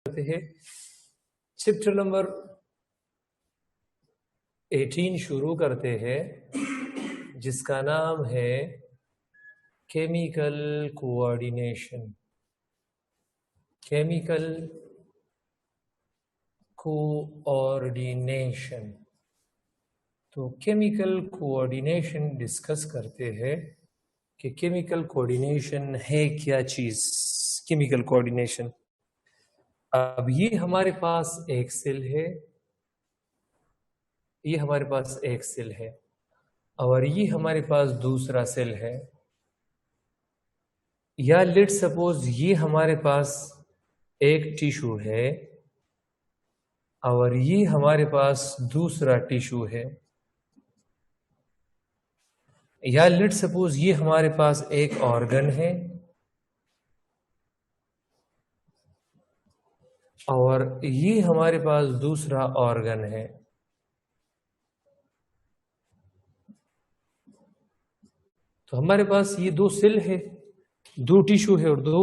करते हैं। Chapter number 18 शुरू करते हैं, जिसका नाम है केमिकल कोऑर्डिनेशन। Chemical coordination. तो केमिकल कोऑर्डिनेशन डिस्कस करते हैं कि केमिकल कोऑर्डिनेशन है क्या चीज। केमिकल कोऑर्डिनेशन, अब ये हमारे पास एक सेल है, ये हमारे पास एक सेल है और ये हमारे पास दूसरा सेल है, या लेट सपोज ये हमारे पास एक टिश्यू है और ये हमारे पास दूसरा टिश्यू है, या लेट सपोज ये हमारे पास एक ऑर्गन है और ये हमारे पास दूसरा ऑर्गन है। तो हमारे पास ये दो सेल है, दो टिश्यू है और दो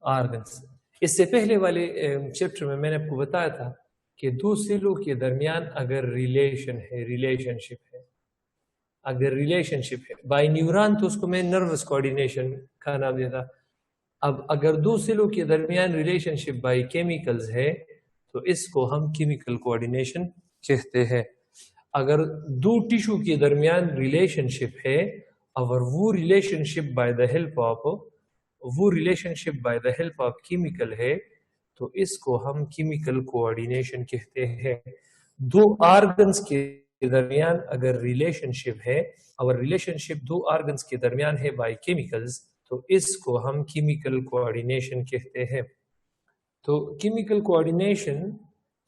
ऑर्गन्स। इससे पहले वाले चैप्टर में मैंने आपको बताया था कि दो सेलों के दरमियान अगर रिलेशन है, रिलेशनशिप है, अगर रिलेशनशिप है बाय न्यूरॉन, तो उसको मैं नर्वस कोऑर्डिनेशन का नाम दिया था। अब अगर दो सेलों के दरमियान रिलेशनशिप बाय केमिकल्स है तो इसको हम केमिकल कोऑर्डिनेशन कहते हैं। अगर दो टिश्यू के दरमियान रिलेशनशिप है और वो relationship by the help of chemical है तो इसको हम केमिकल कोऑर्डिनेशन कहते हैं। दो ऑर्गन्स के दरमियान अगर रिलेशनशिप है और रिलेशनशिप दो ऑर्गन्स के दरमियान है बाय केमिकल्स तो इसको हम केमिकल कोऑर्डिनेशन कहते हैं। तो केमिकल कोऑर्डिनेशन,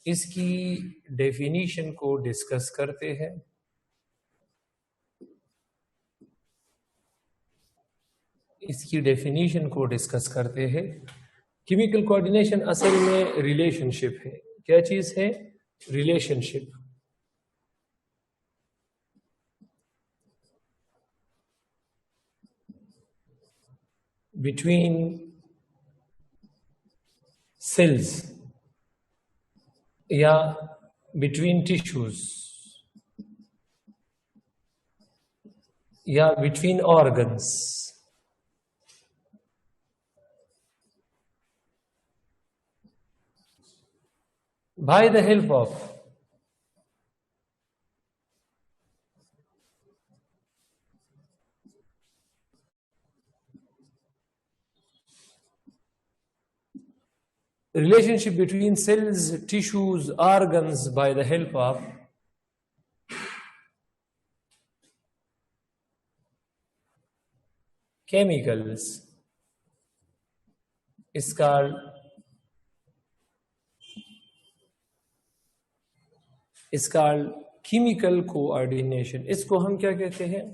इसकी डेफिनेशन को डिस्कस करते हैं। इसकी डेफिनेशन को डिस्कस करते हैं। केमिकल कोऑर्डिनेशन असल में रिलेशनशिप है। क्या चीज है? रिलेशनशिप। बिटवीन सेल्स या बिटवीन टिश्यूज या between organs by the help of relationship between cells, tissues, organs by the help of chemicals is called chemical coordination। इसको हम क्या कहते हैं?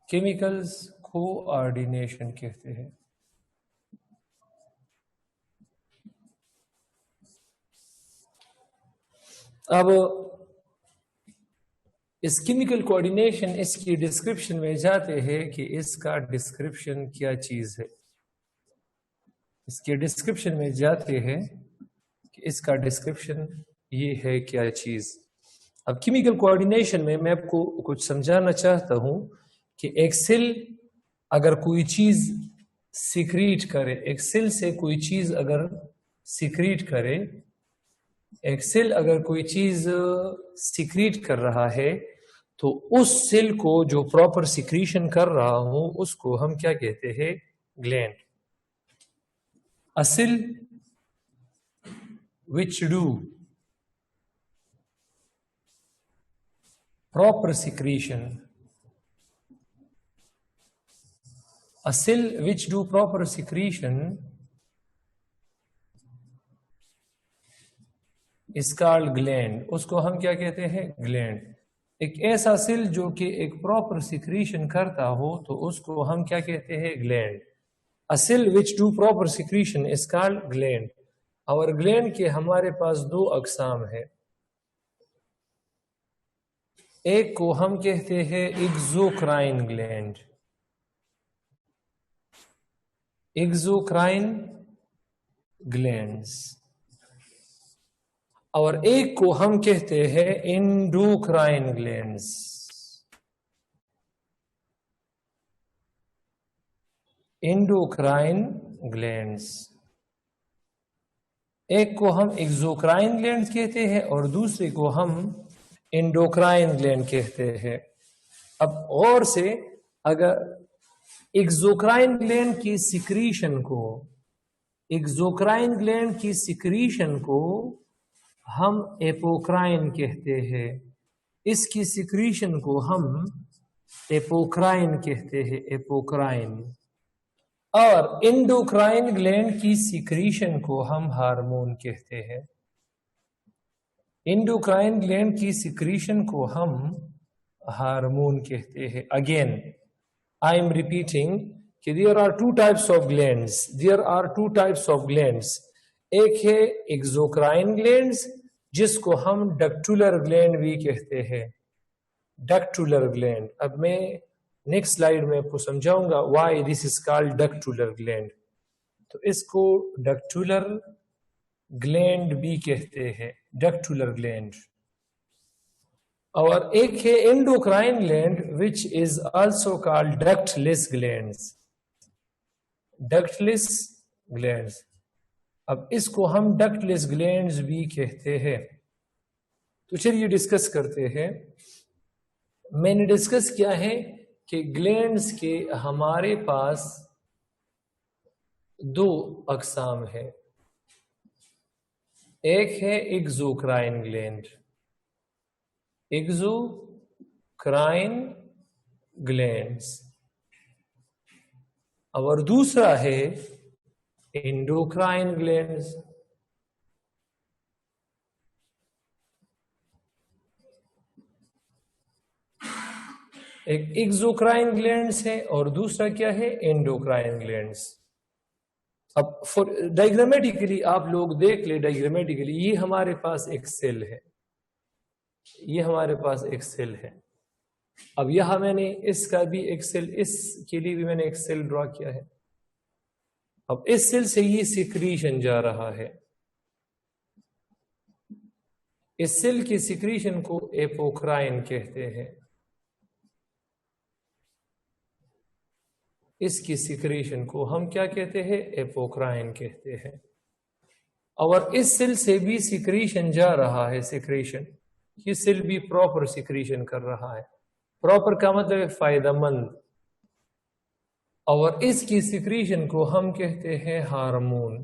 केमिकल्स कोऑर्डिनेशन कहते हैं। अब इस केमिकल कोऑर्डिनेशन, इसकी डिस्क्रिप्शन में जाते हैं कि इसका डिस्क्रिप्शन क्या चीज है। इसके डिस्क्रिप्शन में जाते हैं कि इसका डिस्क्रिप्शन ये है क्या चीज। अब केमिकल कोऑर्डिनेशन में मैं आपको कुछ समझाना चाहता हूं कि एक सेल अगर कोई चीज सिक्रीट करे, एक सेल से कोई चीज अगर सिक्रीट करे, एक सेल अगर कोई चीज सिक्रीट कर रहा है तो उस सेल को जो प्रॉपर सिक्रीशन कर रहा हो उसको हम क्या कहते हैं? Gland. A cell which do proper secretion, a cell which do proper secretion is called gland। उसको हम क्या कहते हैं? ग्लैंड। एक ऐसा सेल जो कि एक प्रॉपर सिक्रीशन करता हो तो उसको हम क्या कहते हैं? Gland. A cell which do proper secretion is called gland। और ग्लैंड के हमारे पास दो अकसाम है। एक को हम कहते हैं एक्सोक्राइन ग्लैंड, एक्सोक्राइन ग्लैंड्स, और एक को हम कहते हैं एंडोक्राइन ग्लैंड्स। एंडोक्राइन ग्लैंड्स, एक को हम एक्सोक्राइन ग्लैंड कहते हैं और दूसरे को हम एंडोक्राइन ग्लैंड कहते हैं। अब गौर से, अगर एक्सोक्राइन ग्लैंड की सिक्रीशन को, एक्सोक्राइन ग्लैंड की सिक्रीशन को हम एपोक्राइन कहते हैं, इसकी सिक्रीशन को हम एपोक्राइन कहते हैं, एपोक्राइन। और एंडोक्राइन ग्लैंड की सिक्रीशन को हम हार्मोन कहते हैं। एंडोक्राइन ग्लैंड की सिक्रीशन को हम हार्मोन कहते हैं। अगेन आई एम रिपीटिंग कि there are two types of glands, there are two types of glands. एक है एक्सोक्राइन ग्लैंड्स, जिसको हम डक्टुलर ग्लैंड भी कहते हैं, डक्टुलर ग्लैंड। अब मैं नेक्स्ट स्लाइड में आपको समझाऊंगा why this is called ductular gland. तो इसको डक्टुलर ग्लैंड भी कहते हैं, डक्टुलर ग्लैंड। और एक है endocrine gland which is also called ductless glands, ductless glands. अब इसको हम डक्टलेस ग्लैंड्स भी कहते हैं। तो चलिए डिस्कस करते हैं। मैंने डिस्कस किया है कि ग्लैंड्स के हमारे पास दो अकसाम है। एक है एक्सोक्राइन ग्लैंड, एक्सोक्राइन ग्लैंड्स, और दूसरा है एंडोक्राइन ग्लैंड्स। एक एक्सोक्राइन ग्लैंड्स है और दूसरा क्या है, एंडोक्राइन ग्लैंड्स। अब डायग्रामेटिकली आप लोग देख ले, डायग्रामेटिकली ये हमारे पास एक सेल है, ये हमारे पास एक सेल है। अब यहां मैंने इसका भी एक सेल, इसके लिए भी मैंने एक सेल ड्रॉ किया है। अब इस सेल से ये सिक्रीशन जा रहा है, इस सेल की सिक्रीशन को एपोक्राइन कहते हैं, इसकी सिक्रीशन को हम क्या कहते हैं, एपोक्राइन कहते हैं। और इस सेल से भी सिक्रीशन जा रहा है, सिक्रीशन, ये सेल भी प्रॉपर सिक्रीशन कर रहा है। प्रॉपर का मतलब है फायदेमंद। और इसकी सिक्रीशन को हम कहते हैं हार्मोन।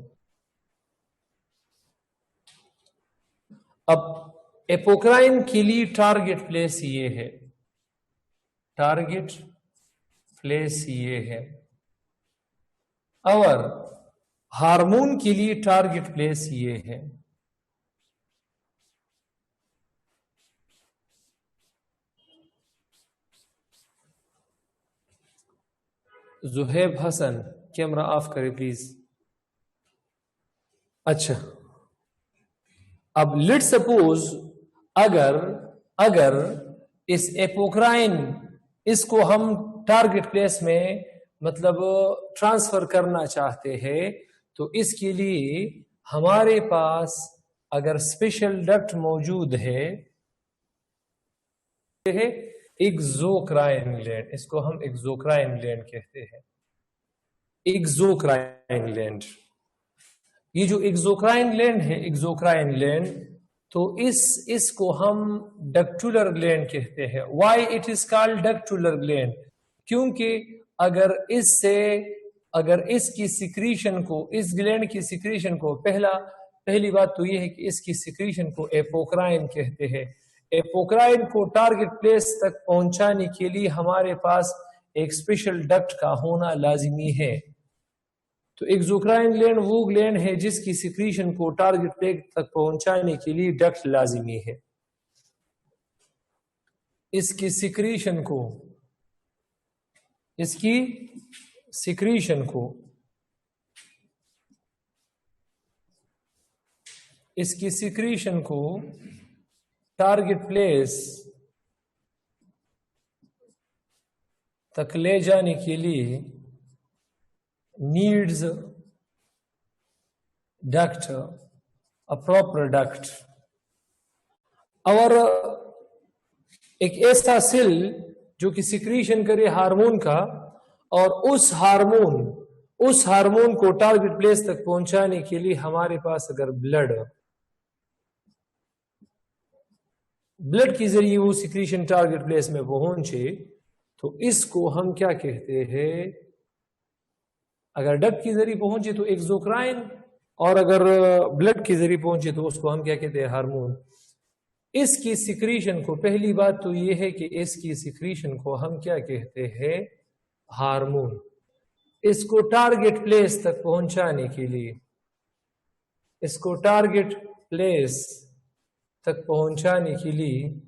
अब एपोक्राइन के लिए टारगेट प्लेस ये है, टारगेट प्लेस ये है, और हार्मोन के लिए टारगेट प्लेस ये है। जुहैब हसन, कैमरा ऑफ करे प्लीज। अच्छा, अब लेट सपोज अगर इस एपोक्राइन, इसको हम टारगेट प्लेस में मतलब ट्रांसफर करना चाहते हैं, तो इसके लिए हमारे पास अगर स्पेशल डक्ट मौजूद है, एक्सोक्राइन ग्लैंड, इसको हम एक्सोक्राइन ग्लैंड कहते हैं, एक्सोक्राइन ग्लैंड। ये जो एक्सोक्राइन ग्लैंड है, एक्सोक्राइन ग्लैंड, तो इसको हम डक्टुलर ग्लैंड कहते हैं। Why it is called ductular gland? क्योंकि अगर इसकी सिक्रीशन को, इस ग्लैंड की सिक्रीशन को, पहली बात तो ये है कि इसकी सिक्रीशन को एपोक्राइन कहते हैं। एपोक्राइन को टारगेट प्लेस तक पहुंचाने के लिए हमारे पास एक स्पेशल डक्ट का होना लाजिमी है। तो एक्सोक्राइन ग्लैंड वो ग्लैंड है जिसकी सिक्रीशन को टारगेट प्लेस तक पहुंचाने के लिए डक्ट लाजिमी है। इसकी सिक्रीशन को टारगेट प्लेस तक ले जाने के लिए needs duct, a proper duct. और एक ऐसा सेल जो कि सिक्रीशन करे हार्मोन का, और उस हार्मोन को टारगेट प्लेस तक पहुंचाने के लिए हमारे पास अगर ब्लड के जरिए वो सिक्रीशन टारगेट प्लेस में पहुंचे तो इसको हम क्या कहते हैं? अगर डक्ट के जरिए पहुंचे तो एक्सोक्राइन, और अगर ब्लड के जरिए पहुंचे तो उसको हम क्या कहते हैं? हार्मोन। इसकी सिक्रीशन को, पहली बात तो ये है कि इसकी सिक्रीशन को हम क्या कहते हैं? हार्मोन। इसको टारगेट प्लेस तक पहुंचाने के लिए, इसको टारगेट प्लेस तक पहुंचाने के लिए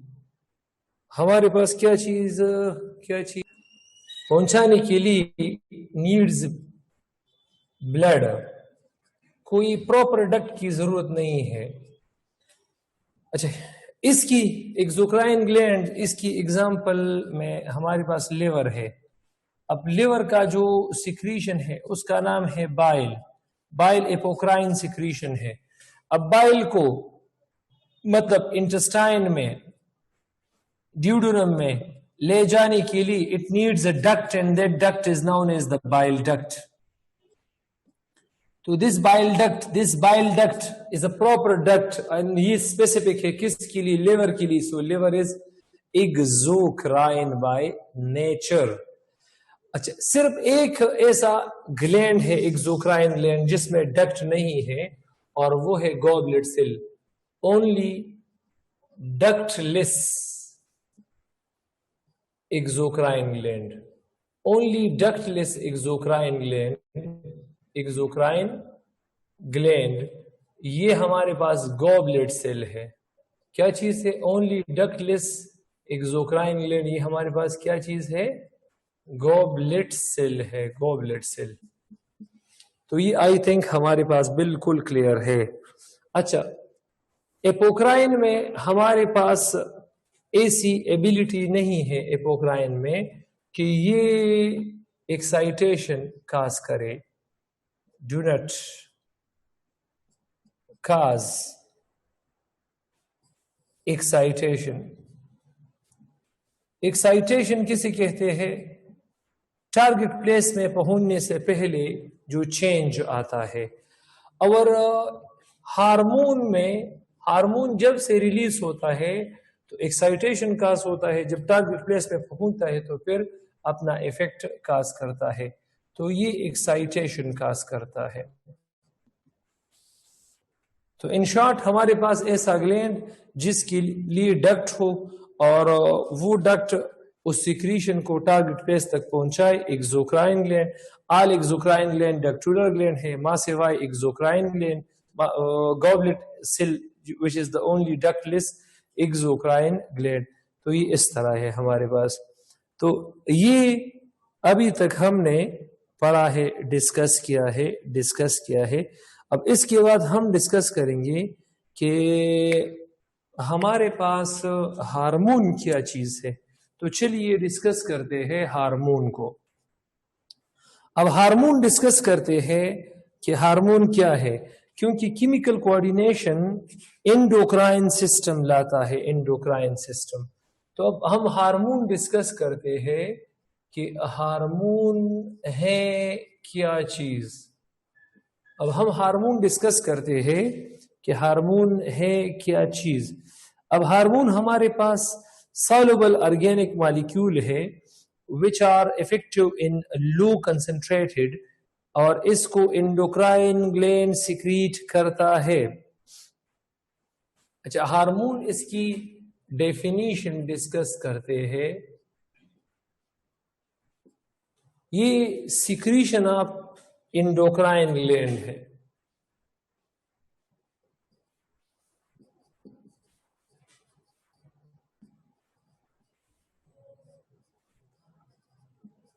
हमारे पास क्या चीज पहुंचाने के लिए नीड्स ब्लड। कोई प्रॉपर डक्ट की जरूरत नहीं है। अच्छा, इसकी एक्सोक्राइन ग्लैंड, इसकी एग्जांपल में हमारे पास लिवर है। अब लिवर का जो सिक्रीशन है उसका नाम है बाइल एपोक्राइन सिक्रीशन है। अब बाइल को मतलब इंटेस्टाइन में, ड्यूडेनम में ले जाने के लिए it needs a duct, and that duct is known as the bile duct. तो this bile duct is a proper duct, and ये स्पेसिफिक है किसके लिए? लिवर के लिए। So liver is exocrine by nature. अच्छा, सिर्फ एक ऐसा ग्लैंड है एक्सोक्राइन ग्लैंड जिसमें डक्ट नहीं है, और वो है goblet cell. Only ductless exocrine gland, only ductless exocrine gland, ये हमारे पास गॉबलेट सेल है। क्या चीज है? ओनली डक्टलेस एक्सोक्राइन ग्लैंड, ये हमारे पास क्या चीज है? गॉबलेट सेल है, गॉबलेट सेल। तो ये आई थिंक हमारे पास बिल्कुल क्लियर है। अच्छा, एपोक्राइन में हमारे पास ऐसी एबिलिटी नहीं है एपोक्राइन में कि ये एक्साइटेशन काज करे। Do not cause excitation. Excitation किसे कहते हैं? टारगेट प्लेस में पहुंचने से पहले जो चेंज आता है। और हार्मोन जब से रिलीज होता है तो एक्साइटेशन काज होता है, जब टारगेट प्लेस में पहुंचता है तो फिर अपना इफेक्ट काज करता है। तो ये एक्साइटेशन काज करता है। तो इन शॉर्ट हमारे पास ऐसा ग्लैंड जिसके लिए डक्ट हो, और वो डक्ट उस सिक्रीशन को टारगेट प्लेस तक पहुंचाए, exocrine gland. All exocrine gland ductular gland है, मासेवाई exocrine gland, goblet cell which is the only ductless exocrine gland। तो ये इस तरह है हमारे पास। तो ये अभी तक हमने पढ़ा है, डिस्कस किया है। अब इसके बाद हम डिस्कस करेंगे कि हमारे पास हार्मोन क्या चीज है। तो चलिए डिस्कस करते हैं हार्मोन को। अब हार्मोन डिस्कस करते हैं कि हार्मोन क्या है, क्योंकि केमिकल कोऑर्डिनेशन एंडोक्राइन सिस्टम लाता है, एंडोक्राइन सिस्टम। तो अब हम हार्मोन डिस्कस करते हैं कि हार्मोन है क्या चीज। अब हम हार्मोन डिस्कस करते हैं कि हार्मोन है क्या चीज। अब हार्मोन हमारे पास soluble organic molecule है which are effective in low concentrated, और इसको एंडोक्राइन ग्लैंड सिक्रीट करता है। अच्छा, हार्मोन इसकी डेफिनेशन डिस्कस करते हैं। ये सिक्रीशन ऑफ एंडोक्राइन ग्लैंड है।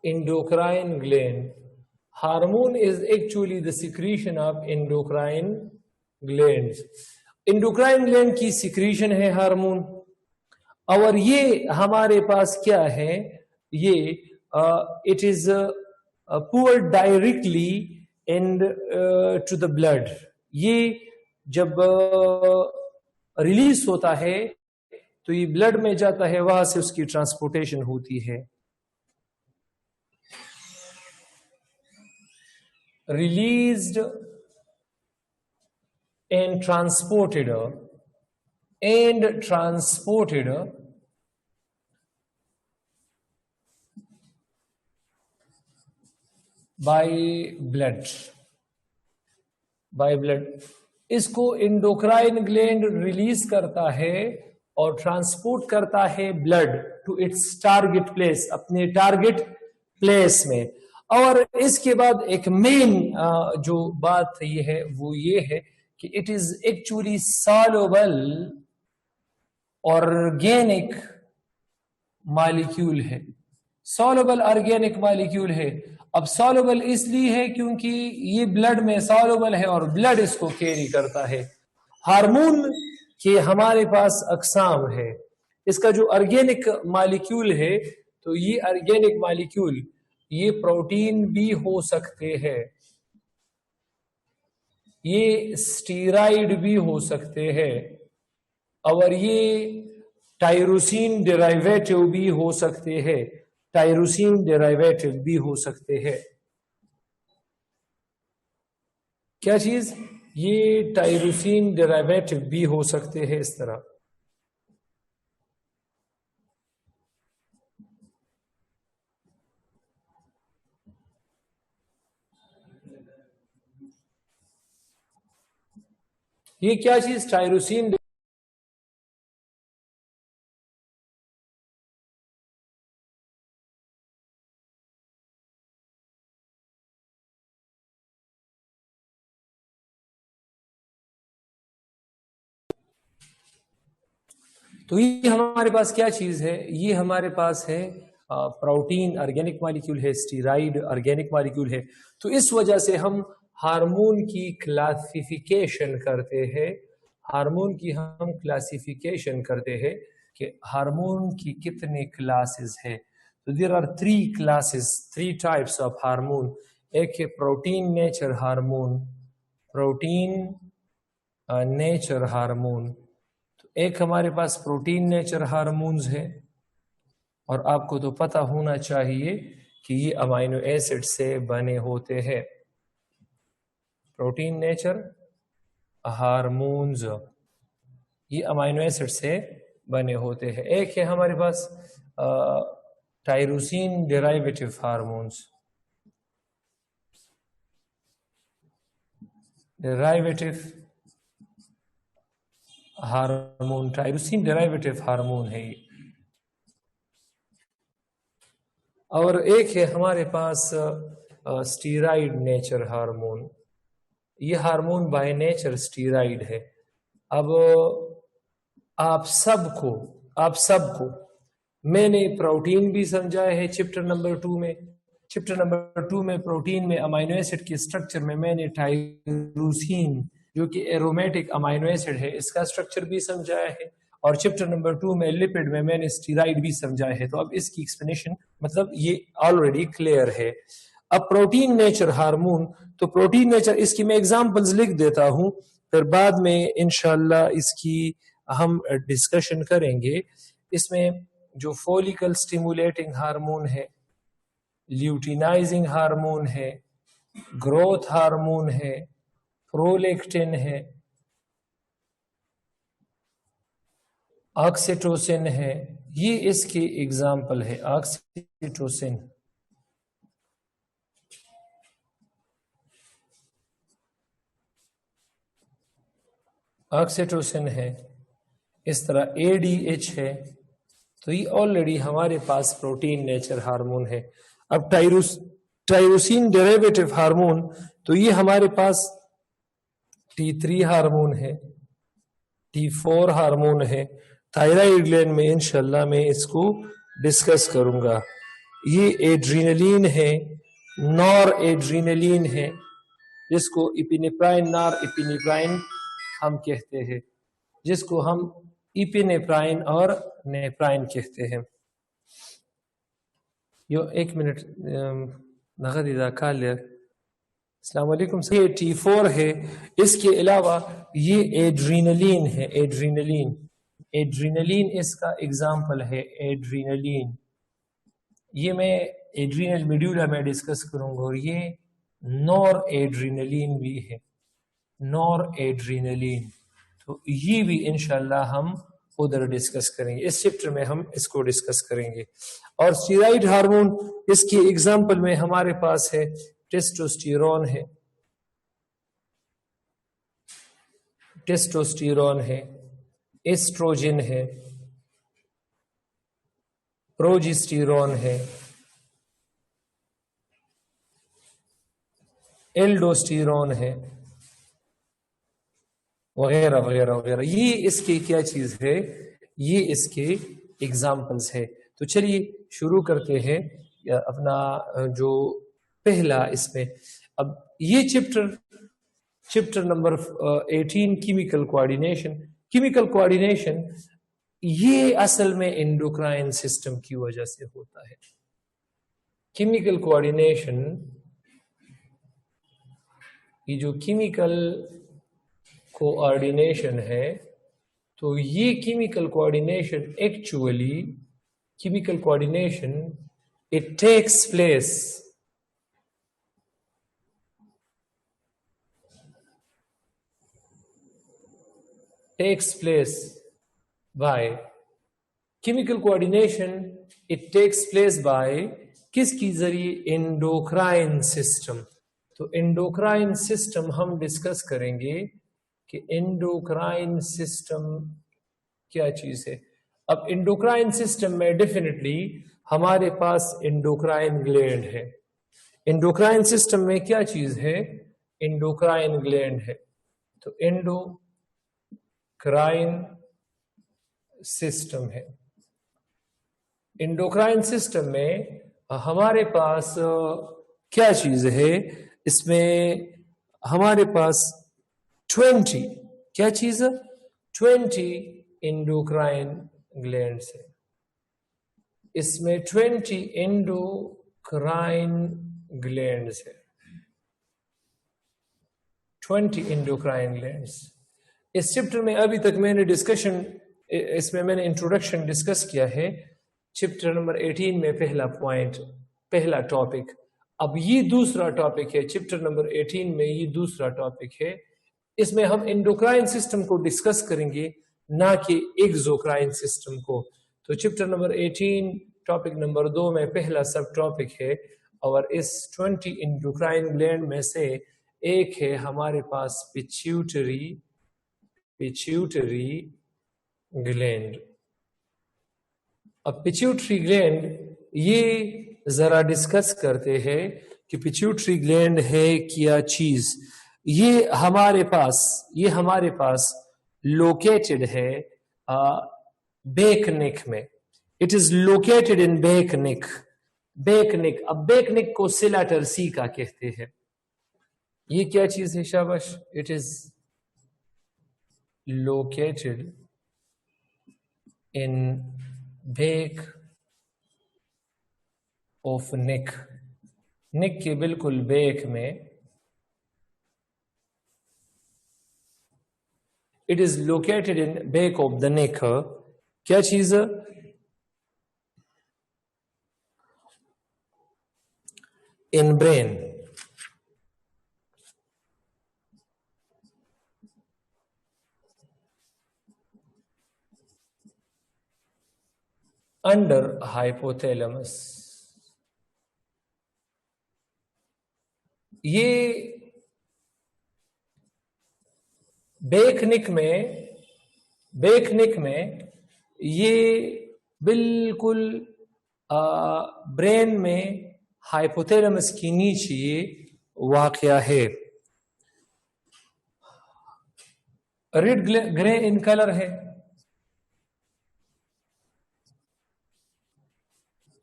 Endocrine gland. Hormone is actually the secretion of endocrine glands. Endocrine gland की secretion है हार्मोन, और ये हमारे पास क्या है? ये it is pour directly to the blood. ये जब रिलीज होता है तो ये ब्लड में जाता है, वहां से उसकी ट्रांसपोर्टेशन होती है. Released and transported by blood. इसको इंडोक्राइन ग्लैंड रिलीज करता है और ट्रांसपोर्ट करता है blood to its target place, अपने टारगेट प्लेस में. और इसके बाद एक मेन जो बात ये है वो ये है कि it is actually soluble organic molecule है. सॉल्युबल ऑर्गेनिक मॉलिक्यूल है. अब सॉल्युबल इसलिए है क्योंकि ये ब्लड में सॉल्युबल है और ब्लड इसको कैरी करता है. हार्मोन के हमारे पास अकसाम है. इसका जो ऑर्गेनिक मॉलिक्यूल है, तो ये ऑर्गेनिक मॉलिक्यूल ये प्रोटीन भी हो सकते हैं, ये स्टीराइड भी हो सकते हैं, और ये टायरोसिन डेरिवेटिव भी हो सकते हैं. टायरोसिन डेरिवेटिव भी हो सकते हैं. क्या चीज? ये टायरोसिन डेरिवेटिव भी हो सकते हैं. इस तरह ये क्या चीज? टायरोसिन. तो ये हमारे पास क्या चीज है? ये हमारे पास है प्रोटीन ऑर्गेनिक मॉलिक्यूल है, स्टीराइड ऑर्गेनिक मॉलिक्यूल है. तो इस वजह से हम हार्मोन की क्लासिफिकेशन करते हैं. हार्मोन की हम क्लासिफिकेशन करते हैं कि हार्मोन की कितने क्लासेस है. तो there are 3 classes, 3 types of hormone. एक है protein nature hormone, protein nature hormone. एक हमारे पास प्रोटीन नेचर हार्मोन्स है, और आपको तो पता होना चाहिए कि ये अमाइनो एसिड से बने होते हैं. प्रोटीन नेचर हार्मोन्स ये अमाइनो एसिड से बने होते हैं. एक है हमारे पास tyrosine derivative hormones. Derivative hormone, tyrosine derivative hormone है. और एक है हमारे पास स्टीराइड नेचर हार्मोन. ये हार्मोन बाय नेचर स्टीराइड है. अब आप सबको मैंने प्रोटीन भी समझाया है चैप्टर नंबर 2 में. चैप्टर नंबर 2 में प्रोटीन में अमाइनो एसिड के स्ट्रक्चर में मैंने टायरोसिन जो कि एरोमेटिक अमाइनो एसिड है इसका स्ट्रक्चर भी समझाया है. और चैप्टर नंबर 2 में लिपिड में मैंने स्टीराइड भी समझाया है. तो अब इसकी एक्सप्लेनेशन मतलब ये ऑलरेडी क्लियर है. अब प्रोटीन नेचर हार्मोन, तो प्रोटीन नेचर इसकी मैं एग्जांपल्स लिख देता हूं, फिर बाद में इंशाल्लाह इसकी हम डिस्कशन करेंगे. इसमें जो फॉलिकल स्टिमुलेटिंग हार्मोन है, ल्यूटिनाइजिंग हार्मोन है, ग्रोथ हार्मोन है, प्रोलेक्टिन है, ऑक्सीटोसिन है, ये इसके एग्जाम्पल है. ऑक्सीटोसिन, ऑक्सीटोसिन है. इस तरह ADH है. तो ये ऑलरेडी हमारे पास प्रोटीन नेचर हार्मोन है. अब टायरोसिन डेरिवेटिव हार्मोन, तो ये हमारे पास T3 हार्मोन है, T4 हार्मोन है. थायराइड ग्लैंड में इंशाल्लाह मैं इसको डिस्कस करूंगा. ये एड्रीनलिन है, नॉर एड्रीनलिन है, जिसको इपिनेफ्राइन नॉर इपिनेफ्राइन हम कहते हैं, जिसको हम इपिनेफ्राइन और नेफ्राइन कहते हैं. यो 1 मिनट नगद इदा कालियर अस्सलाम वालेकुम। ये T4 है। इसके अलावा ये एड्रीनलिन है। एड्रीनलिन, एड्रीनलिन इसका एग्जाम्पल है। एड्रीनलिन, ये मैं एड्रीनल मेड्यूला में डिस्कस करूंगा। और ये नॉर एड्रीनलिन भी है। नॉर एड्रीनलिन, तो ये भी इंशाल्लाह हम उधर डिस्कस करेंगे। इस चैप्टर में हम इसको डिस्कस करेंगे। और स्टीरॉइड हार्मोन, इसकी एग्जाम्पल में हमारे पास है टेस्टोस्टेरोन है, टेस्टोस्टेरोन है, एस्ट्रोजन है, प्रोजेस्टेरोन है, एल्डोस्टेरोन है, वगैरह वगैरह वगैरह। ये इसके क्या चीज है, ये इसके एग्जाम्पल्स है। तो चलिए शुरू करते हैं अपना जो पहला इसमें। अब ये chapter number 18 chemical coordination. Chemical coordination ये असल में एंडोक्राइन सिस्टम की वजह से होता है। केमिकल कोऑर्डिनेशन, ये जो केमिकल कोऑर्डिनेशन है, तो ये chemical coordination actually, chemical coordination it takes place by chemical coordination, it takes place by किसकी जरिए, एंडोक्राइन सिस्टम। तो एंडोक्राइन सिस्टम हम डिस्कस करेंगे कि एंडोक्राइन सिस्टम क्या चीज है। अब एंडोक्राइन सिस्टम में डेफिनेटली हमारे पास एंडोक्राइन ग्लैंड है। एंडोक्राइन सिस्टम में क्या चीज है, एंडोक्राइन ग्लैंड है। तो एंडोक्राइन सिस्टम है। एंडोक्राइन सिस्टम में हमारे पास क्या चीज है, इसमें हमारे पास 20 क्या चीज है, 20 एंडोक्राइन ग्लैंड्स है। इसमें 20 एंडोक्राइन ग्लैंड्स है, 20 एंडोक्राइन ग्लैंड्स। इस चैप्टर में अभी तक मैंने डिस्कशन, इसमें मैंने इंट्रोडक्शन डिस्कस किया है। चैप्टर नंबर 18 में पहला पॉइंट, पहला टॉपिक। अब ये दूसरा टॉपिक है। चैप्टर नंबर 18 में ये दूसरा टॉपिक है। इसमें हम एंडोक्राइन सिस्टम को डिस्कस करेंगे, ना कि एक्सोक्राइन सिस्टम को। तो चैप्टर नंबर 18 टॉपिक नंबर 2 में पहला सब टॉपिक है। और इस 20 एंडोक्राइन ग्लैंड में से एक है हमारे पास पिट्यूटरी ग्लैंड। अब पिट्यूटरी ग्लैंड ये जरा डिस्कस करते हैं कि पिट्यूटरी ग्लैंड है क्या चीज। ये हमारे पास लोकेटेड है बैक नेक में। It is located in back neck. अब बैक नेक को सिला टर्सी का कहते हैं। ये क्या चीज है, शाबाश। It is located in back of neck, neck के बिल्कुल बैक में। It is located in back of the neck. क्या चीज, इन ब्रेन। Under hypothalamus. ये बैक नेक में ये बिल्कुल ब्रेन में हाइपोथैलेमस के नीचे वाक़या है। रेड ग्रे इन कलर है,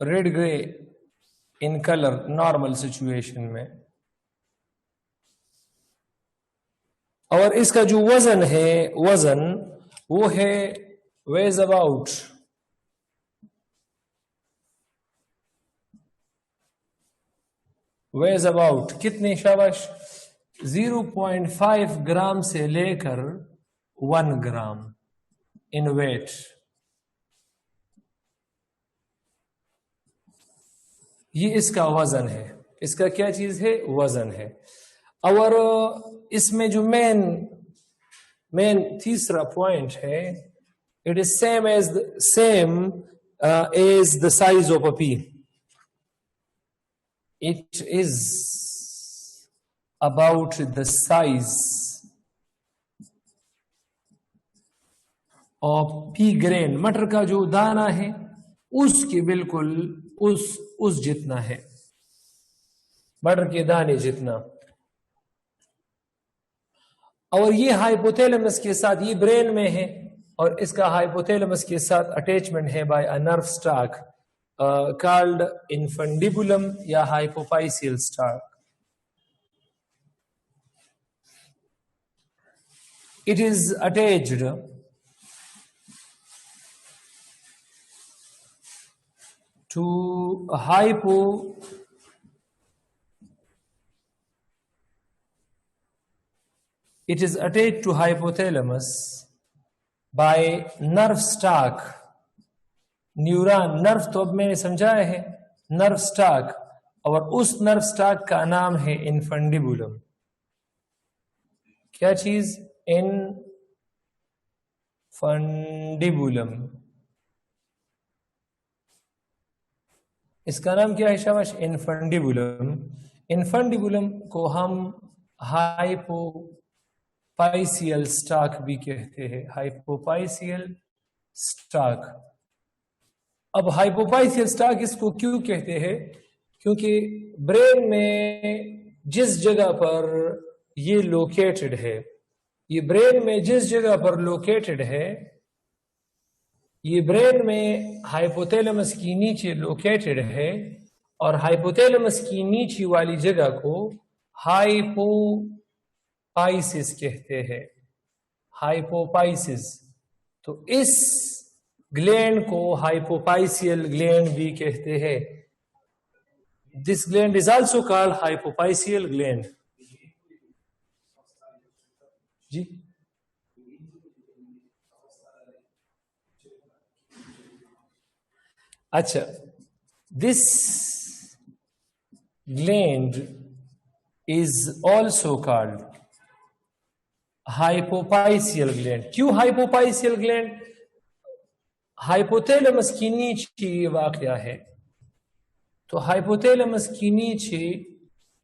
red grey in colour normal situation में। और इसका जो वजन है, वो है वेज अबाउट वेज अबाउट कितने, शाबाश, 0.5 ग्राम से लेकर 1 ग्राम इन वेट। ये इसका वजन है, इसका क्या चीज है, वजन है। और इसमें जो मेन तीसरा पॉइंट है, it is same as the size of a pea. It is about the size of pea grain, मटर का जो दाना है उसके बिल्कुल उस जितना है, मटर के दाने जितना। और ये हाइपोथैलेमस के साथ, ये ब्रेन में है और इसका हाइपोथैलेमस के साथ अटैचमेंट है by a nerve stalk called infundibulum या hypophyseal stalk. It is attached to it is attached to hypothalamus by nerve stalk, neuron, nerve तो अब मैंने समझाया है, नर्व स्टाक, और उस नर्व स्टाक का नाम है इन्फंडिबुलम। क्या चीज, इन्फंडिबुलम, इसका नाम क्या है, शाबाश, इन्फंडिबुलम। इन्फंडिबुलम को हम हाइपोफाइसियल स्टाक भी कहते हैं, हाइपोफाइसियल स्टाक। अब हाइपोफाइसियल स्टाक इसको क्यों कहते हैं, क्योंकि ब्रेन में जिस जगह पर ये लोकेटेड है, ये ब्रेन में जिस जगह पर लोकेटेड है, ये ब्रेन में हाइपोथैलेमस की नीचे लोकेटेड है, और हाइपोथैलेमस की नीचे वाली जगह को हाइपोपाइसिस कहते हैं, हाइपोपाइसिस। तो इस ग्लैंड को हाइपोफाइसियल ग्लैंड भी कहते हैं। This gland is also called hypophyseal gland. जी, अच्छा, this gland is also called hypophyseal gland। क्यों hypophyseal gland? हाइपोथैलेमस की नीचे ये वाक़या है, तो हाइपोथैलेमस की नीचे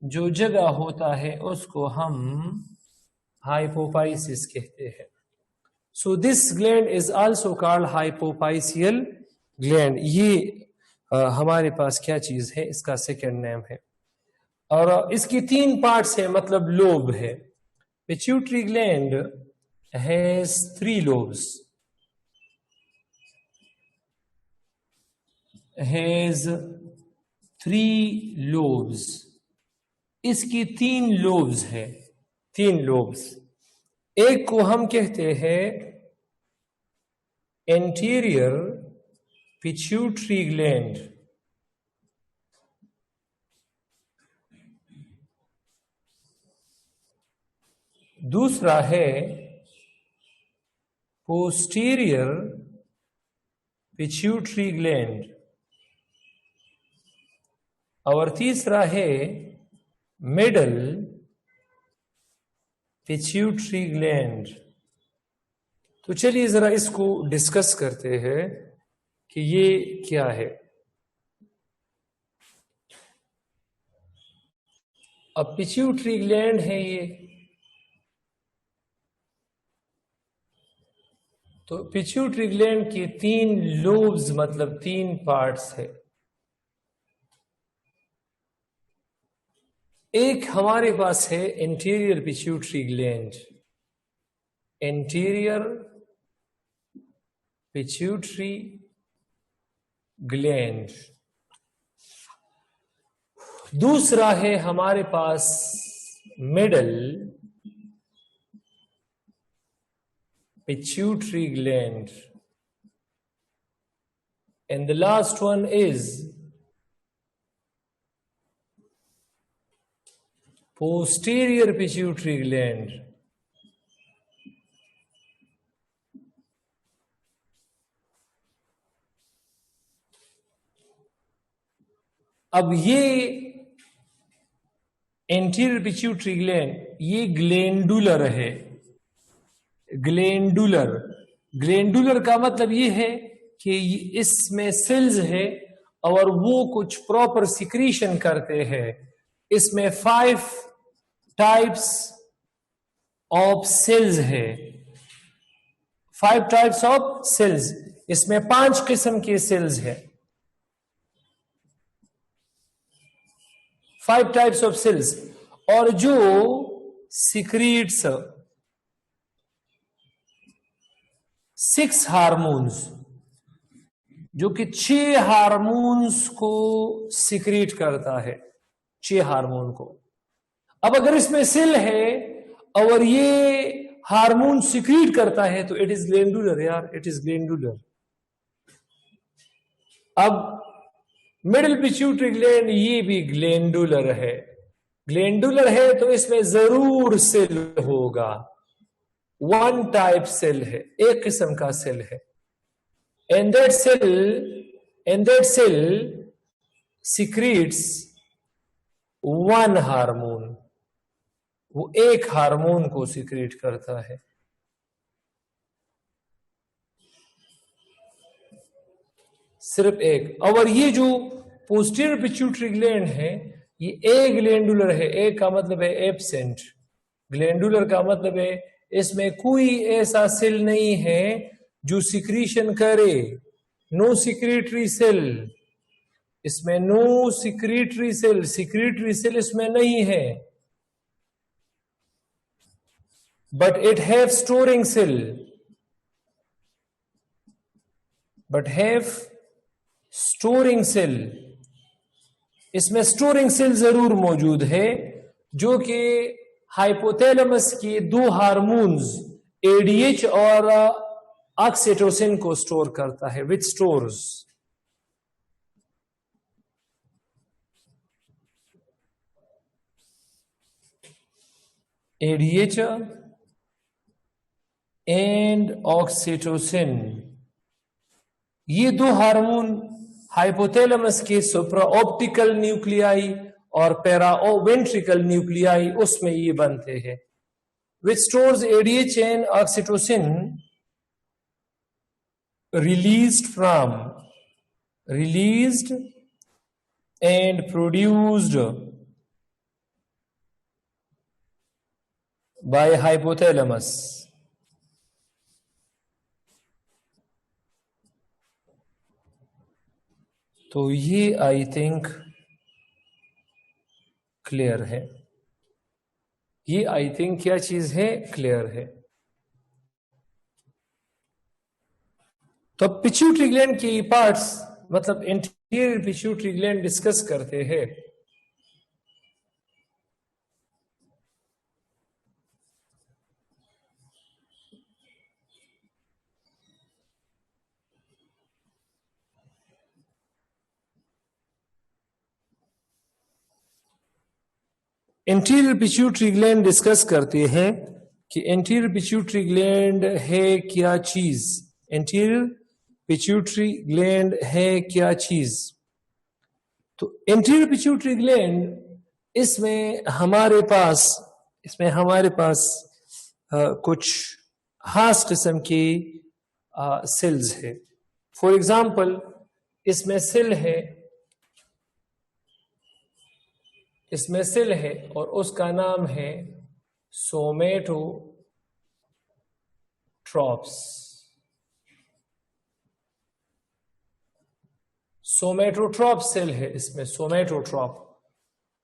जो जगह होता है उसको हम हाइपोफाइसिस कहते हैं। So this gland is also called hypophyseal gland. ये हमारे पास क्या चीज है, इसका सेकंड नेम है। और इसकी 3 पार्ट्स है, मतलब लोब है। Pituitary gland has 3 lobes, has 3 lobes। इसकी 3 lobes है, 3 lobes। एक को हम कहते हैं एंटीरियर पिट्यूटरी ग्लैंड, दूसरा है पोस्टीरियर पिट्यूटरी ग्लैंड, और तीसरा है मिडल पिट्यूटरी ग्लैंड। तो चलिए जरा इसको डिस्कस करते हैं कि ये क्या है। अब पिट्यूटरी ग्लैंड है ये, तो पिट्यूटरी ग्लैंड के 3 लोब्स, मतलब 3 पार्ट्स है। एक हमारे पास है interior pituitary gland, interior pituitary gland. दूसरा है हमारे पास middle pituitary gland, and the last one is posterior pituitary gland. अब ये एंटीरियर पिट्यूटरी ग्लैंड ये ग्लैंडुलर है। ग्लैंडुलर, ग्लैंडुलर का मतलब ये है कि इसमें सेल्स है और वो कुछ प्रॉपर सिक्रीशन करते हैं। इसमें 5 टाइप्स ऑफ सेल्स है, 5 टाइप्स ऑफ सेल्स। इसमें 5 किस्म के सेल्स है, 5 टाइप्स ऑफ सेल्स। और जो सिक्रीट्स 6 हार्मोन्स, जो कि 6 हार्मोन्स को सिक्रीट करता है, 6 हार्मोन को। अब अगर इसमें सेल है और ये हार्मोन सिक्रीट करता है तो इट इज ग्लैंडुलर यार, इट इज ग्लैंडुलर। अब मिडिल पिट्यूटरी ग्लैंड ये भी ग्लैंडुलर है। ग्लैंडुलर है तो इसमें जरूर सेल होगा, 1 टाइप सेल है, एक किस्म का सेल है। and that cell secretes 1 hormone, वो एक हार्मोन को सिक्रीट करता है। सिर्फ एक। और ये जो पोस्टीरियर पिट्यूटरी ग्लैंड है ये ए ग्लैंडुलर है। ए का मतलब है एब्सेंट, ग्लैंडुलर का मतलब है इसमें कोई ऐसा सेल नहीं है जो सिक्रीशन करे, नो सिक्रीटरी सेल। इसमें no secretory cell, secretory cell इसमें नहीं है। But it have storing cell, but have storing cell. इसमें स्टोरिंग सेल जरूर मौजूद है जो कि हाइपोथैलेमस के 2 हार्मोन्स एडीएच और ऑक्सीटोसिन को स्टोर करता है, which stores ADH and oxytocin. ये 2 हार्मोन हाइपोथैलेमस के सुप्राऑप्टिकल न्यूक्लियाई और पैरावेंट्रिकल न्यूक्लियाई उसमें ये बनते हैं। विच stores ADH and oxytocin released and produced by hypothalamus। तो ये आई थिंक क्लियर है, ये आई थिंक क्या चीज है, क्लियर है। तो पिट्यूटरी ग्लैंड की पार्ट्स मतलब एंटीरियर पिट्यूटरी ग्लैंड डिस्कस करते हैं। एंटीरियर पिट्यूटरी ग्लैंड डिस्कस करते हैं कि एंटीरियर पिट्यूटरी ग्लैंड है क्या चीज, एंटीरियर पिट्यूटरी ग्लैंड है क्या चीज। तो एंटीरियर पिट्यूटरी ग्लैंड इसमें हमारे पास कुछ खास किस्म की सेल्स है। फॉर एग्जांपल इसमें सेल है और उसका नाम है सोमैटोट्रॉप्स। सोमैटोट्रॉप सेल है इसमें, सोमैटोट्रॉप।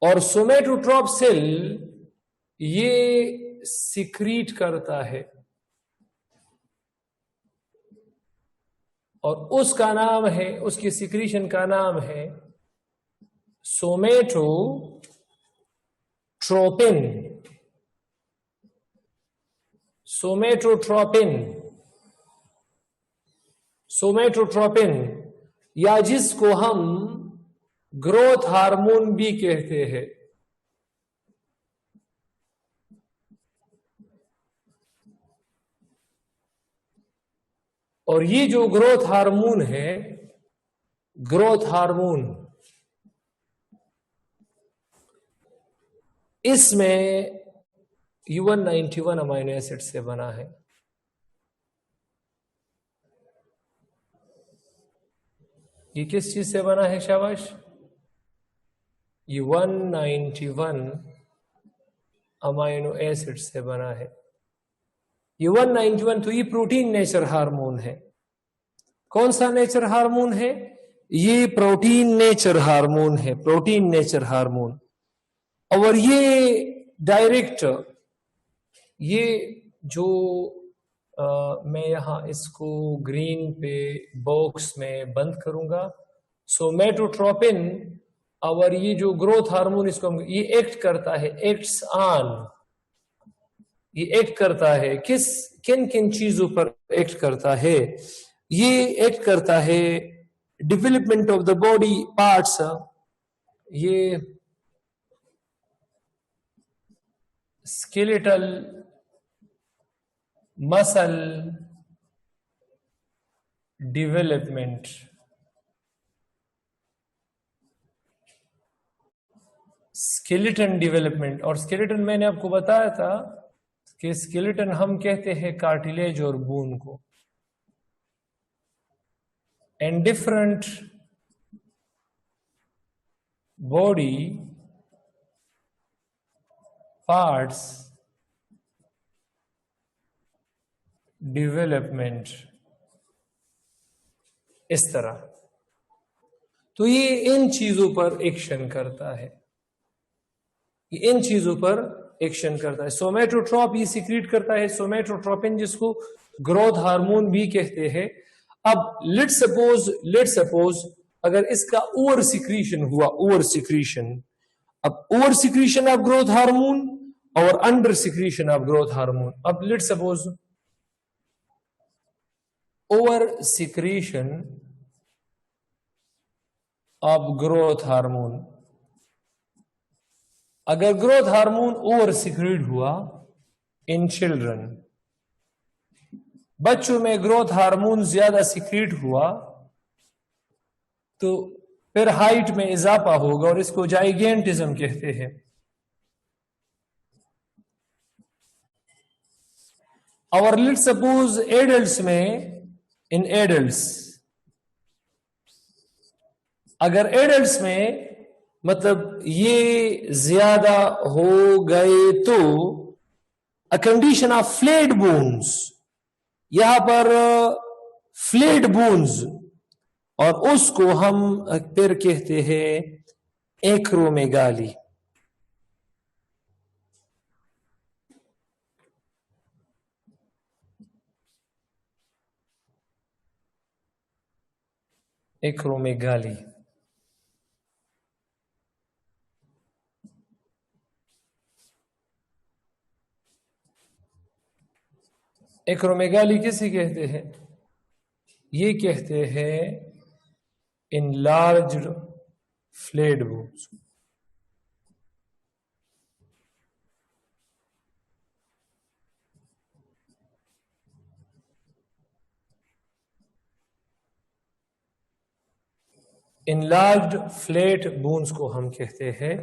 और सोमैटोट्रॉप सेल ये सिक्रीट करता है और उसका नाम है, उसकी सिक्रीशन का नाम है सोमैटोट्रोपिन। सोमैटोट्रोपिन या जिसको हम ग्रोथ हार्मोन भी कहते हैं। और ये जो ग्रोथ हार्मोन है, ग्रोथ हार्मोन, इसमें U191 अमीनो एसिड से बना है। ये किस चीज से बना है शाबाश? U191 अमीनो एसिड से बना है। U191 तो ये प्रोटीन नेचर हार्मोन है। कौन सा नेचर हार्मोन है? ये प्रोटीन नेचर हार्मोन है, प्रोटीन नेचर हार्मोन। और ये डायरेक्ट, ये जो मैं यहां इसको ग्रीन पे बॉक्स में बंद करूंगा। सोमेटोट्रोपिन और ये जो ग्रोथ हार्मोन, इसको ये एक्ट करता है, एक्ट्स ऑन, ये एक्ट करता है किन किन चीजों पर एक्ट करता है? ये एक्ट करता है development of the body parts, ये skeletal, muscle development, skeleton development. और स्केलेटन मैंने आपको बताया था कि स्केलेटन हम कहते हैं कार्टिलेज और बोन को। And different body parts development, इस तरह। तो ये इन चीजों पर एक्शन करता है, ये इन चीजों पर एक्शन करता है। सोमेटोट्रोप ये सिक्रीट करता है सोमेटोट्रोपिन, जिसको ग्रोथ हार्मोन भी कहते हैं। अब लेट्स सपोज अगर इसका ओवर सिक्रीशन हुआ, ओवर सिक्रीशन, अब over secretion of growth hormone और under secretion of growth hormone. अब let's suppose over secretion of growth hormone, अगर ग्रोथ हार्मोन ओवर सिक्रीट हुआ इन चिल्ड्रन, बच्चों में ग्रोथ हार्मोन ज्यादा सिक्रीट हुआ तो फिर हाइट में इजाफा होगा और इसको जाइगेंटिज्म कहते हैं। और लेट्स सपोज एडल्ट्स में, इन एडल्ट्स, अगर एडल्ट्स में मतलब ये ज्यादा हो गए तो a condition of fled bones, यहां पर फ्लेड बोन्स, और उसको हम फिर कहते हैं एक्रोमेगाली। एक्रोमेगाली, एक्रोमेगाली किसे कहते हैं? ये कहते हैं enlarged fled bones. Enlarged flat bones को हम कहते हैं,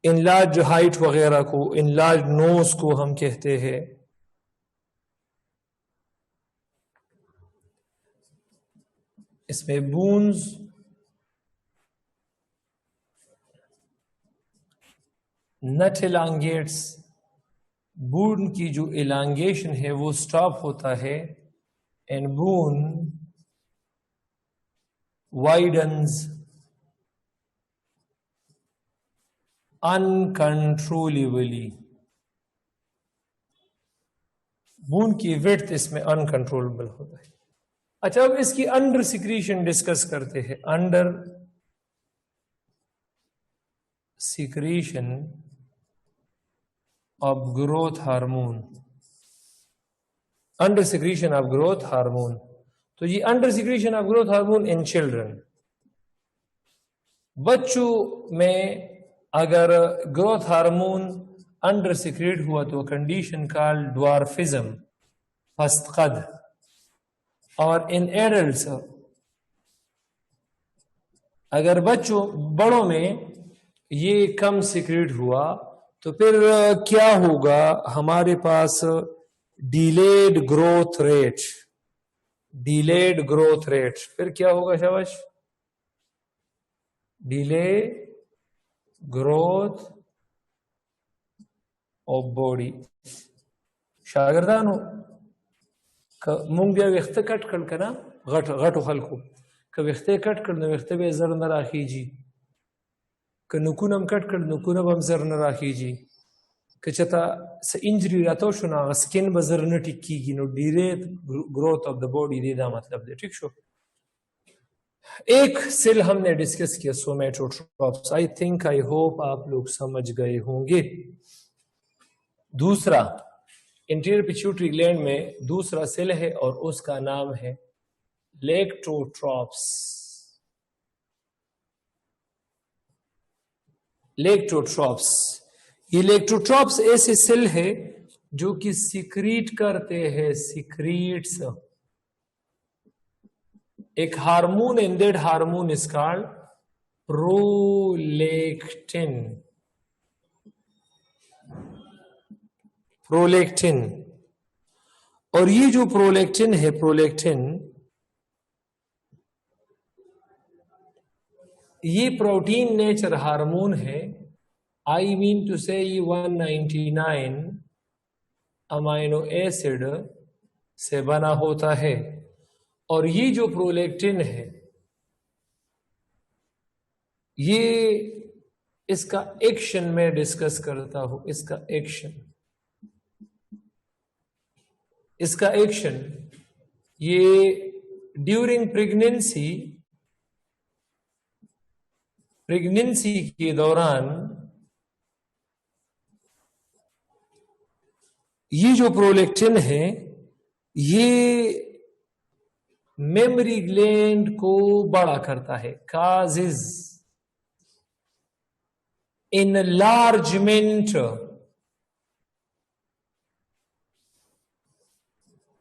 इनलार्ज हाइट वगैरह को, इनलार्ज नोज को हम कहते हैं। इसमें बोन्स नट इलांगेट्स, बोन की जो इलांगेशन है वो स्टॉप होता है, and bone widens uncontrollably. Bone की विड्थ इसमें अनकंट्रोलेबल होता है। अच्छा, अब इसकी अंडर सिक्रीशन डिस्कस करते हैं। Under secretion of growth hormone, under secretion of growth hormone. तो ये under secretion of growth hormone in children, बच्चों में अगर ग्रोथ हार्मोन अंडर सिक्रेट हुआ तो कंडीशन कॉल्ड ड्वार्फिज्म, पस्त कद, और इन एडल्ट्स अगर बड़ों में ये कम सीक्रेट हुआ तो फिर क्या होगा हमारे पास? Delayed growth rate, delayed growth rate. फिर क्या होगा शाबाश? Delay growth of body. शागिर्दानो मूंग वेख्ते कट कना घटो खलको क वेख्ते कट कर वेख्ते बे जर न राखीजी, क नुकुनम कट कर नुकुनम हम जर न राखीजी, क चता स इंजरी रातो शुना स्किन बजर न टिक्कीगी। No delay growth of the body दे दा मतलब दे। ठीक शो। एक सेल हमने डिस्कस किया सोमैटोट्रॉप्स। आई थिंक आई होप आप लोग समझ गए होंगे। दूसरा इंटीरियर पिट्यूटरी ग्लैंड में दूसरा सेल है और उसका नाम है लेक्टोट्रॉप्स। लेक्टोट्रॉप्स, ये लेक्टोट्रॉप्स ऐसे सेल है जो कि सीक्रीट करते हैं, सीक्रीट्स एक hormone, and that hormone is called prolactin. Prolactin, और ये जो प्रोलेक्टिन है, प्रोलेक्टिन ये प्रोटीन नेचर हार्मोन है। आई मीन टू से ये 199 अमाइनो एसिड से बना होता है। और ये जो प्रोलेक्टिन है ये इसका एक्शन में डिस्कस करता हूं। इसका एक्शन ये ड्यूरिंग प्रेगनेंसी के दौरान ये जो प्रोलेक्टिन है ये मेमोरी ग्लैंड को बड़ा करता है। Causes enlargement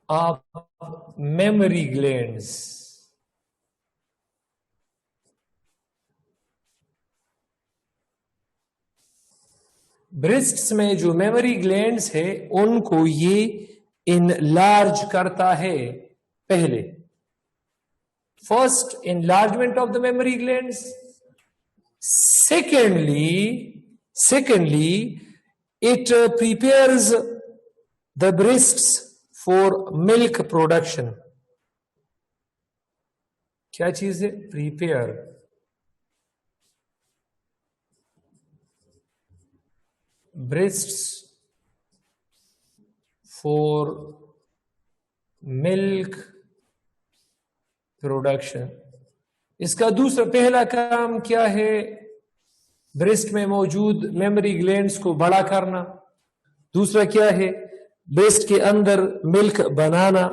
of memory glands। Breasts में जो मेमोरी ग्लैंड्स है उनको ये इनलार्ज करता है। पहले first enlargement of the memory glands, secondly it prepares the breasts for milk production। क्या चीज है? Prepare breasts for milk production। इसका दूसरा पहला काम क्या है? ब्रेस्ट में मौजूद मेमोरी ग्लैंड्स को बड़ा करना। दूसरा क्या है? ब्रेस्ट के अंदर मिल्क बनाना।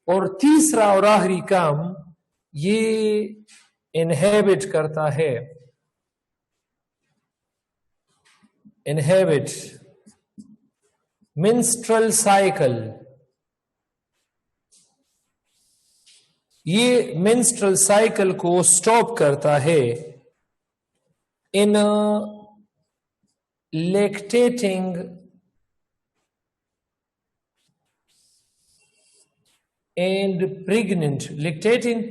और तीसरा और आखिरी काम ये इनहेबिट करता है, इनहेबिट मेंस्ट्रुअल साइकिल। ये मेंस्ट्रुअल साइकिल को स्टॉप करता है इन लैक्टेटिंग एंड प्रेग्नेंट। लैक्टेटिंग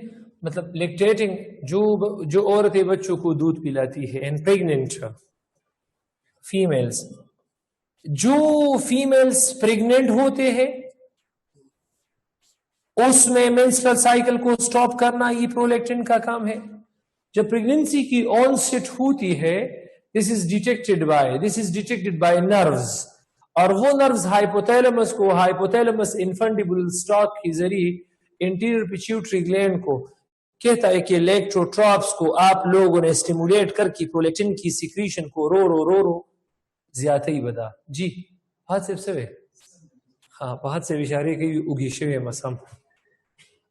मतलब लैक्टेटिंग जो औरतें बच्चों को दूध पिलाती है, एंड प्रेग्नेंट फीमेल्स। जो फीमेल्स प्रेग्नेंट होते हैं उसमें मेंस्ट्रुअल साइकिल को स्टॉप करना ये प्रोलेक्टिन का काम है। जब प्रेगनेंसी की ऑनसेट होती है this is detected by nerves, और वो नर्व्स हाइपोथैलेमस इन्फेंटिबुलर स्टॉक के जरिए इंटीरियर पिट्यूटरी ग्लैंड को कहता है कि लेक्टोट्रॉप्स को आप लोगों ने स्टिमुलेट करके प्रोलेक्टिन की सिक्रीशन को रो ज्यादा ही बता जी। हाथ से हाँ बहुत से विचारे की उगीशे मसम।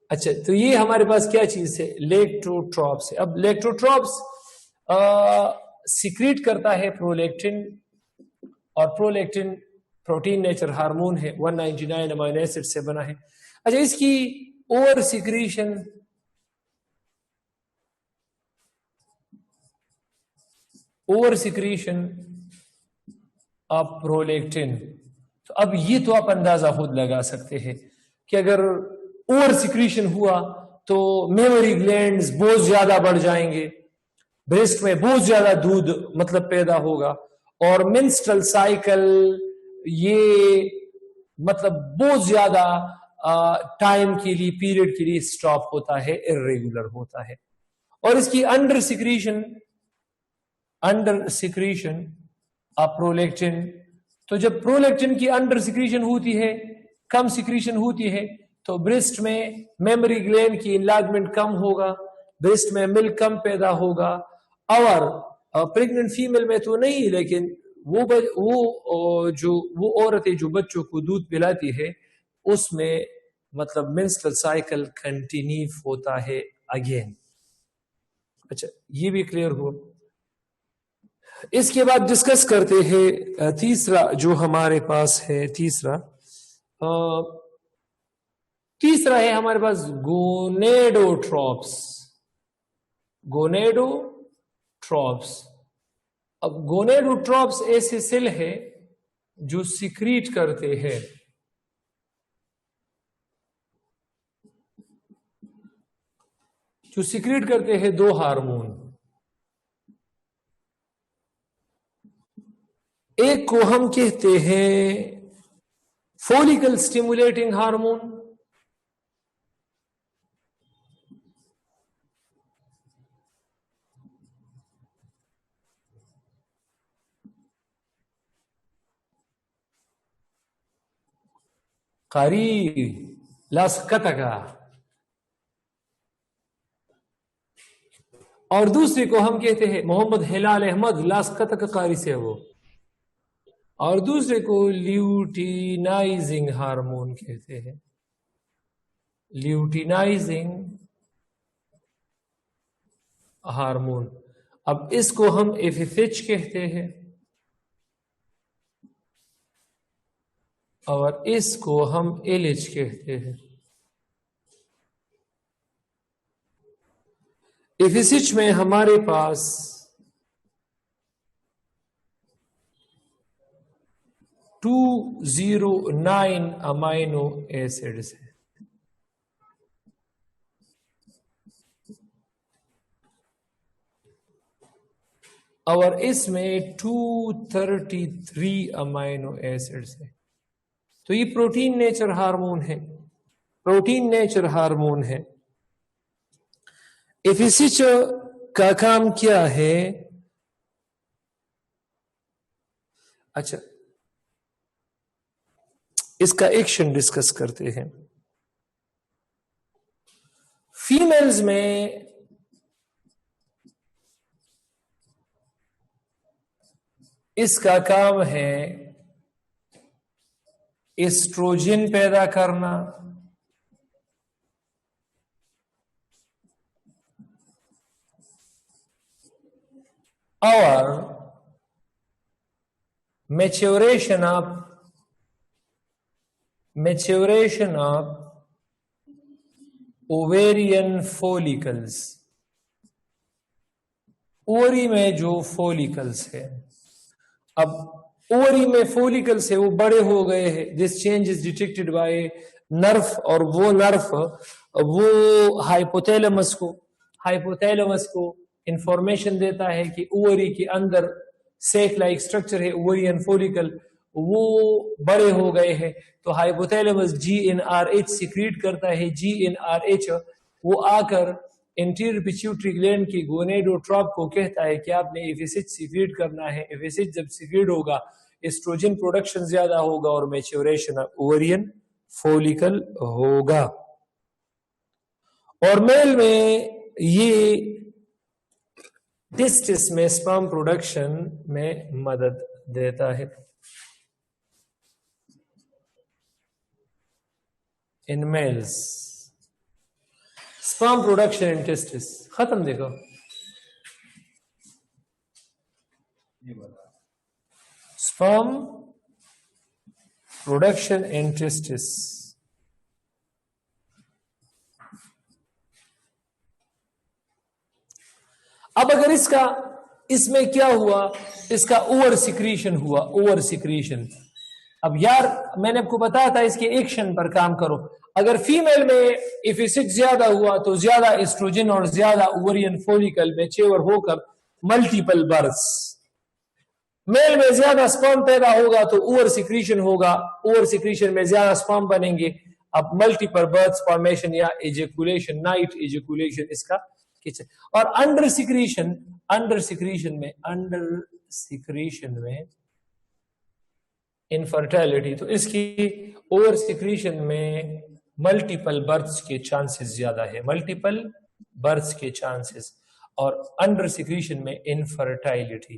अच्छा, तो ये हमारे पास क्या चीज है? लेक्टोट्रॉप्स है। अब लेक्टोट्रॉप्स सीक्रेट करता है प्रोलेक्टिन, और प्रोलेक्टिन प्रोटीन नेचर हार्मोन है, 199 अमीनो एसिड से बना है। अच्छा, इसकी ओवर सिक्रीशन ऑफ प्रोलैक्टिन। तो अब ये तो आप अंदाजा खुद लगा सकते हैं कि अगर ओवर सिक्रीशन हुआ तो मेमोरी ग्लैंड्स बहुत ज्यादा बढ़ जाएंगे, ब्रेस्ट में बहुत ज्यादा दूध मतलब पैदा होगा, और मेंस्ट्रुअल साइकिल ये मतलब बहुत ज्यादा टाइम के लिए, पीरियड के लिए स्टॉप होता है, इर्रेगुलर होता है। और इसकी अंडर सिक्रीशन ऑफ प्रोलैक्टिन, तो जब प्रोलैक्टिन की अंडर सिक्रीशन होती है, कम सिक्रीशन होती है, तो ब्रेस्ट में मेमोरी ग्लैंड की इनलार्जमेंट कम होगा, ब्रेस्ट में मिल्क कम पैदा होगा। और प्रेग्नेंट फीमेल में तो नहीं, लेकिन वो औरतें जो बच्चों को दूध पिलाती है, उसमें मतलब मेंस्ट्रुअल साइकिल कंटिन्यू होता है अगेन। अच्छा, ये भी क्लियर हुआ। इसके बाद डिस्कस करते हैं तीसरा जो हमारे पास है, तीसरा है हमारे पास गोनेडोट्रॉप्स। अब गोनेडोट्रॉप्स ऐसे सेल है जो सिक्रीट करते हैं दो हार्मोन। एक को हम कहते हैं फॉलिकल स्टिमुलेटिंग हार्मोन, कारी लास्कतका, और दूसरे को हम कहते हैं मोहम्मद हिलाल अहमद लास्कतक कारी से वो, और दूसरे को ल्यूटिनाइजिंग हार्मोन कहते हैं, ल्यूटिनाइजिंग हार्मोन। अब इसको हम एफएसएच कहते हैं और इसको हम एलएच कहते हैं। एफएसएच में हमारे पास 209 अमाइनो एसिड्स है, और इसमें 233 अमाइनो एसिड्स है। तो ये प्रोटीन नेचर हार्मोन है। एफएसएच का काम क्या है? अच्छा, इसका एक्शन डिस्कस करते हैं। फीमेल्स में इसका काम है एस्ट्रोजन पैदा करना, और maturation of ovarian follicles. Ovary में जो फॉलिकल्स है, अब ओवरी में फॉलिकल्स है वो बड़े हो गए हैं, this change is detected by nerve, और वो नर्व वो हाइपोथैलेमस को इंफॉर्मेशन देता है कि ओवरी के अंदर सेक लाइक स्ट्रक्चर है, ओवरियन फॉलिकल, वो बड़े हो गए हैं। तो हाइपोथैलेमस GnRH सिक्रीट करता है। GnRH वो आकर एंटीरियर पिट्यूटरी ग्लैंड की गोनेडोट्रॉप को कहता है कि आपने एफएसएच सिक्रीट करना है। एफएसएच जब सिक्रीट होगा, एस्ट्रोजन प्रोडक्शन ज्यादा होगा और मैच्योरेशन ऑफ ओवरियन फॉलिकल होगा। और मेल में ये टेस्टिस में स्पर्म प्रोडक्शन में मदद देता है। In males sperm production in testis खत्म। देखो स्पर्म प्रोडक्शन इन टेस्टिस। अब अगर इसमें क्या हुआ, इसका ओवर सिक्रीशन हुआ, ओवर सिक्रीशन। अब यार मैंने आपको बताया था इसके एक्शन पर काम करो। अगर फीमेल में एफिसिट ज्यादा हुआ तो ज्यादा एस्ट्रोजन और ज्यादा ओवरियन फॉलिकल मैच्योर होकर मल्टीपल बर्थ्स। मेल में ज्यादा स्पर्म पैदा होगा तो ओवर सिक्रीशन होगा, ओवर सिक्रीशन में ज्यादा स्पर्म बनेंगे। अब मल्टीपल बर्थ्स फॉर्मेशन या एजेकुलेशन, नाइट एजेकुलेशन इसका किच। और अंडर सिक्रीशन में इनफर्टिलिटी, तो इसकी ओवर सिक्रीशन में मल्टीपल बर्थ्स के चांसेस ज्यादा है, मल्टीपल बर्थ्स के चांसेस। और अंडर सिक्रीशन में इनफर्टिलिटी,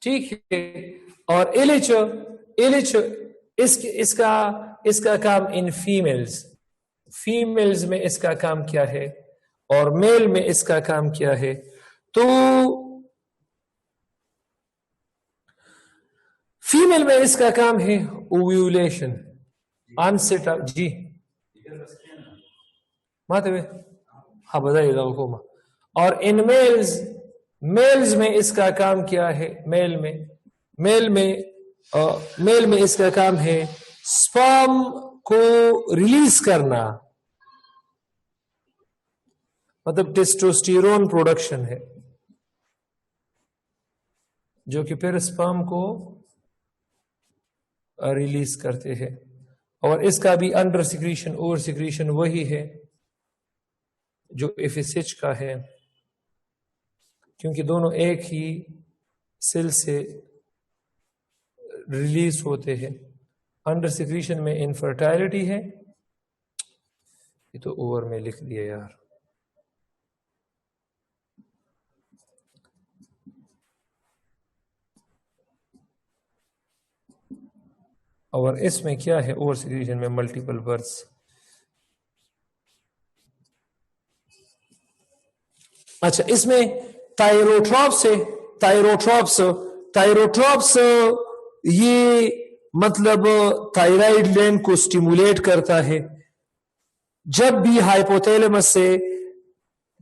ठीक है। और एलएच इसका काम इन फीमेल्स में इसका काम क्या है और मेल में इसका काम क्या है। तो फीमेल में इसका काम है ओव्यूलेशन, ऑनसेट जी माते हाँ बताइएगा हुकुमा। और इन मेल्स में इसका काम क्या है, मेल में इसका काम है स्पर्म को रिलीज करना, मतलब टेस्टोस्टेरोन प्रोडक्शन है जो कि फिर स्पर्म को रिलीज करते हैं। और इसका भी अंडर सिक्रीशन ओवर सिक्रीशन वही है जो एफएसएच का है, क्योंकि दोनों एक ही सेल से रिलीज होते हैं। अंडर सिक्रीशन में इनफर्टिलिटी है, ये तो ओवर में लिख दिया यार। और इसमें क्या है, ओवर सिक्रीशन में मल्टीपल बर्थ्स। अच्छा, इसमें थायरोट्रॉप्स ये मतलब थायराइड ग्लैंड को स्टिमुलेट करता है। जब भी हाइपोथैलेमस से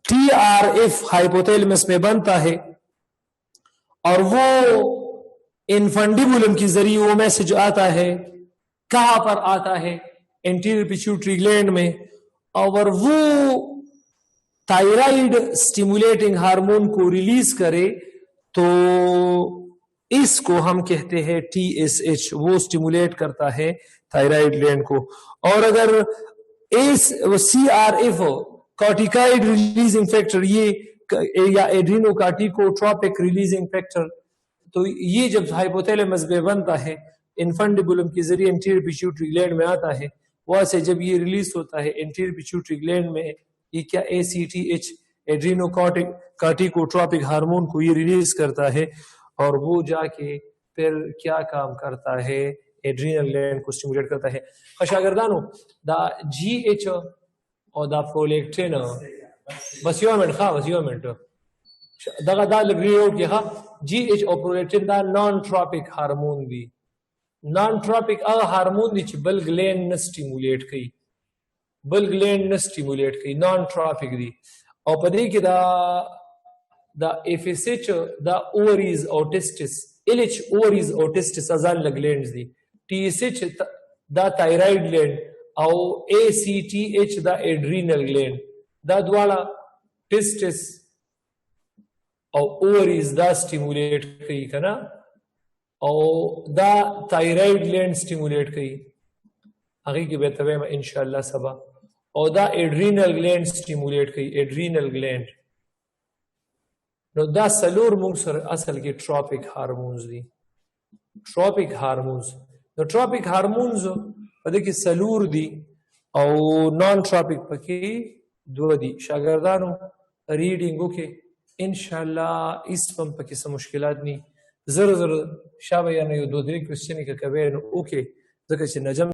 TRF हाइपोथैलेमस में बनता है और वो इनफंडिबुलम के जरिए वो मैसेज आता है, कहां पर आता है, एंटीरियर पिट्यूटरी ग्लैंड में। और वो थायराइड स्टिमुलेटिंग हार्मोन को रिलीज करे तो इसको हम कहते हैं TSH, वो स्टिमुलेट करता है थायराइड ग्लैंड को। और अगर CRF कॉर्टिकाइड रिलीजिंग फैक्टर ये या एड्रीनोकार्टिकोट्रोपिक रिलीजिंग फैक्टर, तो ये जब हाइपोथैलेमस में बनता है इनफंडिबुलम के जरिए एंटीरियर पिट्यूटरी ग्लैंड में आता है, वहां से जब ये रिलीज होता है एंटीरियर पिट्यूटरी ग्लैंड में, ये क्या ACTH एड्रीनोकार्टिकोट्रोपिक हार्मोन को ये रिलीज करता है और वो जाके फिर क्या काम करता है, एड्रीनल ग्लैंड को स्टिमुलेट करता है। शागिर्दानो दा GH और दा प्रोलैक्टिन बस यो मिनट दगा दा लगी हो कि हाँ GH और प्रोलैक्टिन दा नॉन ट्रॉपिक हार्मोन दी, नॉन ट्रॉपिक हार्मोन दी बल ग्लैंड न स्टिमुलेट कई, नॉन ट्रॉपिक दी। और पदे कि दा FSH दा ओवरीज और टेस्टिस, LH ओवरीज और टेस्टिस अजान ग्लैंड्स दी, TSH दा थायराइड ग्लैंड और ACTH दा एड्रीनल ग्लैंड, दा द्वारा टेस्टिस और ओवरीज दा स्टिमुलेट कई कना और दा थायराइड ग्लैंड स्टिमुलेट कई आगे की बेतवे में इंशाअल्लाह सबा। और दा एड्रीनल ग्लैंड स्टिमुलेट कई, एड्रीनल ग्लैंड नो दा सलूर मुंगसर असल के ट्रॉपिक हार्मोन्स दी, ट्रॉपिक हार्मोन्स नो ट्रॉपिक हार्मोन्स पदे की सलूर दी और नॉन ट्रॉपिक पकी दो दी। शागिर्दानो रीडिंग ओके इंशाअल्लाह इस पंप पकी से मुश्किलात नहीं जरूर शाबाश या नहीं, दो क्वेश्चन का कबे ओके जगह से नजम